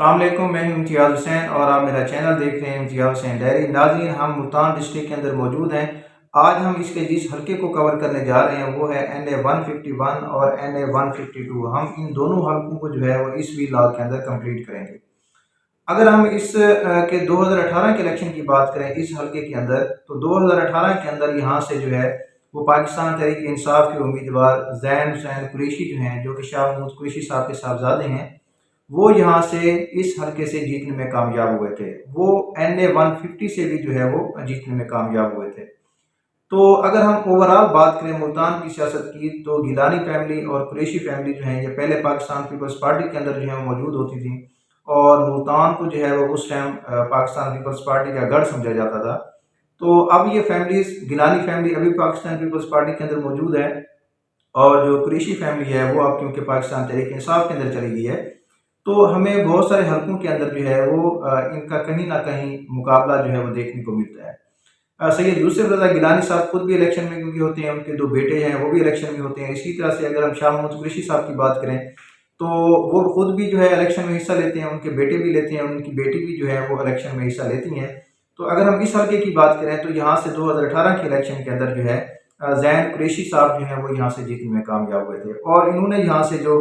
السلام علیکم، میں ہوں امتیاز حسین اور آپ میرا چینل دیکھ رہے ہیں امتیاز حسین ڈائری۔ ناظرین، ہم ملتان ڈسٹرکٹ کے اندر موجود ہیں۔ آج ہم اس کے جس حلقے کو کور کرنے جا رہے ہیں وہ ہے NA 151 اور NA 152۔ ہم ان دونوں حلقوں کو جو ہے وہ اس ویلاگ کے اندر کمپلیٹ کریں گے۔ اگر ہم اس کے 2018 کے الیکشن کی بات کریں اس حلقے کے اندر، تو 2018 کے اندر یہاں سے جو ہے وہ پاکستان تحریک انصاف کے امیدوار زین حسین قریشی جو ہیں، جو کہ شاہ محمود قریشی صاحب کے صاحبزادے ہیں، وہ یہاں سے اس حلقے سے جیتنے میں کامیاب ہوئے تھے۔ وہ NA 150 سے بھی جو ہے وہ جیتنے میں کامیاب ہوئے تھے۔ تو اگر ہم اوورال بات کریں ملتان کی سیاست کی، تو گیلانی فیملی اور قریشی فیملی جو ہیں یہ پہلے پاکستان پیپلز پارٹی کے اندر جو ہے موجود ہوتی تھیں، اور ملتان کو جو ہے وہ اس ٹائم پاکستان پیپلز پارٹی کا گڑھ سمجھا جاتا تھا۔ تو اب یہ فیملیز، گیلانی فیملی ابھی پاکستان پیپلز پارٹی کے اندر موجود ہے، اور جو قریشی فیملی ہے وہ اب کیونکہ پاکستان تحریک انصاف کے اندر چلی گئی ہے، تو ہمیں بہت سارے حلقوں کے اندر جو ہے وہ ان کا کہیں نہ کہیں مقابلہ جو ہے وہ دیکھنے کو ملتا ہے۔ سید یوسف رضا گیلانی صاحب خود بھی الیکشن میں کیونکہ ہوتے ہیں، ان کے 2 بیٹے ہیں وہ بھی الیکشن میں ہوتے ہیں۔ اسی طرح سے اگر ہم شاہ محمود قریشی صاحب کی بات کریں تو وہ خود بھی جو ہے الیکشن میں حصہ لیتے ہیں، ان کے بیٹے بھی لیتے ہیں، ان کی بیٹی بھی جو ہے وہ الیکشن میں حصہ لیتی ہیں۔ تو اگر ہم اس حلقے کی بات کریں تو یہاں سے 2018 کے الیکشن کے اندر جو ہے زین قریشی صاحب جو ہیں وہ یہاں سے جیتنے میں کامیاب ہوئے تھے، اور انہوں نے یہاں سے جو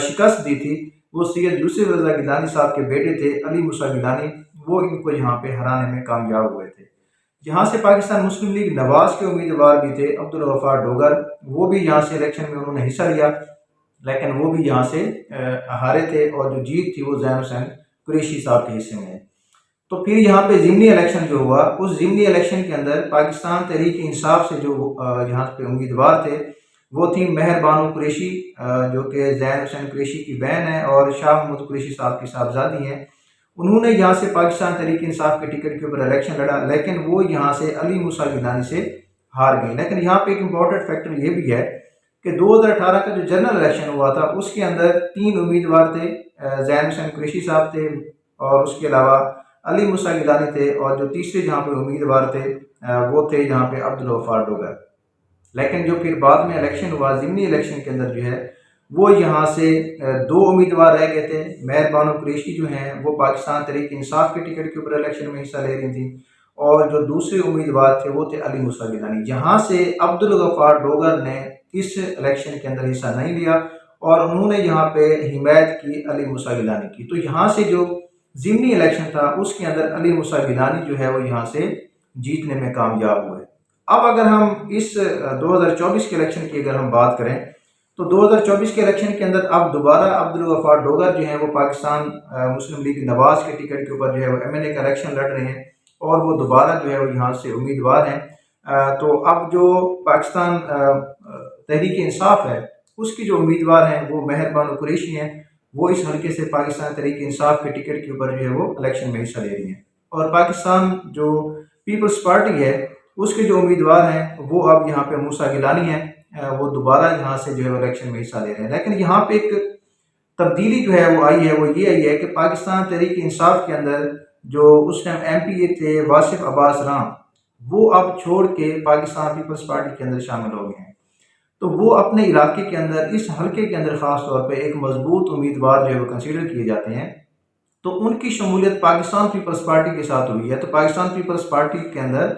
شکست دی تھی وہ سید یوسف رضا گیلانی صاحب کے بیٹے تھے علی موسیٰ گیلانی، وہ ان کو یہاں پہ ہرانے میں کامیاب ہوئے تھے۔ یہاں سے پاکستان مسلم لیگ نواز کے امیدوار بھی تھے عبدالغفار ڈوگر، وہ بھی یہاں سے الیکشن میں انہوں نے حصہ لیا، لیکن وہ بھی یہاں سے ہارے تھے، اور جو جیت تھی وہ زین حسین قریشی صاحب کے حصے میں ہے۔ تو پھر یہاں پہ ضمنی الیکشن جو ہوا، اس ضمنی الیکشن کے اندر پاکستان تحریک انصاف سے جو یہاں پہ امیدوار تھے وہ تھی مہر بانو قریشی، جو کہ زین حسین قریشی کی بہن ہے اور شاہ محمود قریشی صاحب کی صاحبزادی ہیں۔ انہوں نے یہاں سے پاکستان تحریک انصاف کے ٹکٹ کے اوپر الیکشن لڑا، لیکن وہ یہاں سے علی موسیٰ گیلانی سے ہار گئی۔ لیکن یہاں پہ ایک امپورٹنٹ فیکٹر یہ بھی ہے کہ 2018 کا جو جنرل الیکشن ہوا تھا اس کے اندر 3 امیدوار تھے، زین حسین قریشی صاحب تھے، اور اس کے علاوہ علی موسیٰ گیلانی تھے، اور جو تیسرے جہاں پہ امیدوار تھے وہ تھے یہاں پہ عبدالغفار ڈوگر۔ لیکن جو پھر بعد میں الیکشن ہوا ضمنی الیکشن کے اندر جو ہے وہ یہاں سے 2 امیدوار رہ گئے تھے۔ مہر بانو قریشی جو ہیں وہ پاکستان تحریک انصاف کے ٹکٹ کے اوپر الیکشن میں حصہ لے رہی تھیں، اور جو دوسرے امیدوار تھے وہ تھے علی موسیٰ گیلانی۔ جہاں سے عبدالغفار ڈوگر نے اس الیکشن کے اندر حصہ نہیں لیا، اور انہوں نے یہاں پہ حمایت کی علی موسیٰ گیلانی کی۔ تو یہاں سے جو ضمنی الیکشن تھا اس کے اندر علی موسیٰ گیلانی جو ہے وہ یہاں سے جیتنے میں کامیاب ہوئے۔ اب اگر ہم اس 2024 کے الیکشن کی اگر ہم بات کریں تو 2024 کے الیکشن کے اندر اب دوبارہ عبدالغفار ڈوگر جو ہیں وہ پاکستان مسلم لیگ نواز کے ٹکٹ کے اوپر جو ہے وہ MNA کا الیکشن لڑ رہے ہیں، اور وہ دوبارہ جو ہے وہ یہاں سے امیدوار ہیں۔ تو اب جو پاکستان تحریک انصاف ہے اس کی جو امیدوار ہیں وہ مہر بانو قریشی ہیں، وہ اس حلقے سے پاکستان تحریک انصاف کے ٹکٹ کے اوپر جو ہے وہ الیکشن میں حصہ لے رہی ہیں، اور پاکستان جو پیپلز پارٹی ہے اس کے جو امیدوار ہیں وہ اب یہاں پہ موسیٰ گیلانی ہیں، وہ دوبارہ یہاں سے جو ہے الیکشن میں حصہ لے رہے ہیں۔ لیکن یہاں پہ ایک تبدیلی جو ہے وہ آئی ہے، وہ یہ آئی ہے کہ پاکستان تحریک انصاف کے اندر جو اس ٹائم MP تھے واصف عباس رام، وہ اب چھوڑ کے پاکستان پیپلز پارٹی کے اندر شامل ہو گئے ہیں۔ تو وہ اپنے علاقے کے اندر اس حلقے کے اندر خاص طور پہ ایک مضبوط امیدوار جو ہے وہ کنسیڈر کیے جاتے ہیں، تو ان کی شمولیت پاکستان پیپلز پارٹی کے ساتھ ہوئی ہے۔ تو پاکستان پیپلز پارٹی کے اندر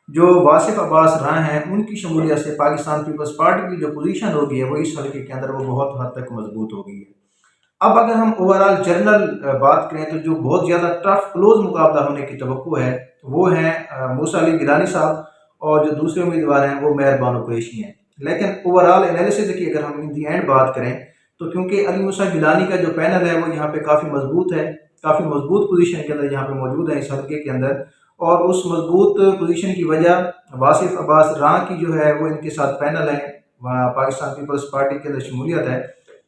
جو واصف عباس راں ہیں ان کی شمولیت سے پاکستان پیپلز پارٹی کی جو پوزیشن ہوگی ہے وہ اس حلقے کے اندر وہ بہت حد تک مضبوط ہو گئی ہے۔ اب اگر ہم اوورال جنرل بات کریں تو جو بہت زیادہ ٹف کلوز مقابلہ ہونے کی توقع ہے وہ ہیں موسیٰ علی گیلانی صاحب، اور جو دوسرے امیدوار ہیں وہ مہر بانو قریشی ہیں۔ لیکن اوورال انالیسز کی اگر ہم ان دی اینڈ بات کریں تو کیونکہ علی موسیٰ گیلانی کا جو پینل ہے وہ یہاں پہ کافی مضبوط ہے، کافی مضبوط پوزیشن کے اندر یہاں پہ موجود ہے اس حلقے کے اندر، اور اس مضبوط پوزیشن کی وجہ واصف عباس راں کی جو ہے وہ ان کے ساتھ پینل ہے، پاکستان پیپلز پارٹی کے اندر شمولیت ہے،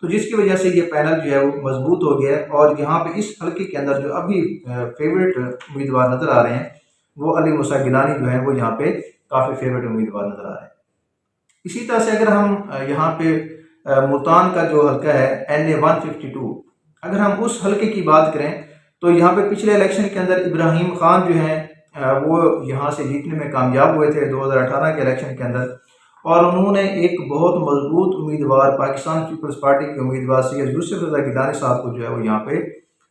تو جس کی وجہ سے یہ پینل جو ہے وہ مضبوط ہو گیا ہے، اور یہاں پہ اس حلقے کے اندر جو ابھی فیوریٹ امیدوار نظر آ رہے ہیں وہ علی موسیٰ گیلانی جو ہے وہ یہاں پہ کافی فیوریٹ امیدوار نظر آ رہے ہیں۔ اسی طرح سے اگر ہم یہاں پہ ملتان کا جو حلقہ ہے NA 152، اگر ہم اس حلقے کی بات کریں تو یہاں پہ پچھلے الیکشن کے اندر ابراہیم خان جو ہیں وہ یہاں سے جیتنے میں کامیاب ہوئے تھے 2018 کے الیکشن کے اندر، اور انہوں نے ایک بہت مضبوط امیدوار پاکستان پیپلز پارٹی کے امیدوار سید یوسف رضا گیلانی صاحب کو جو ہے وہ یہاں پہ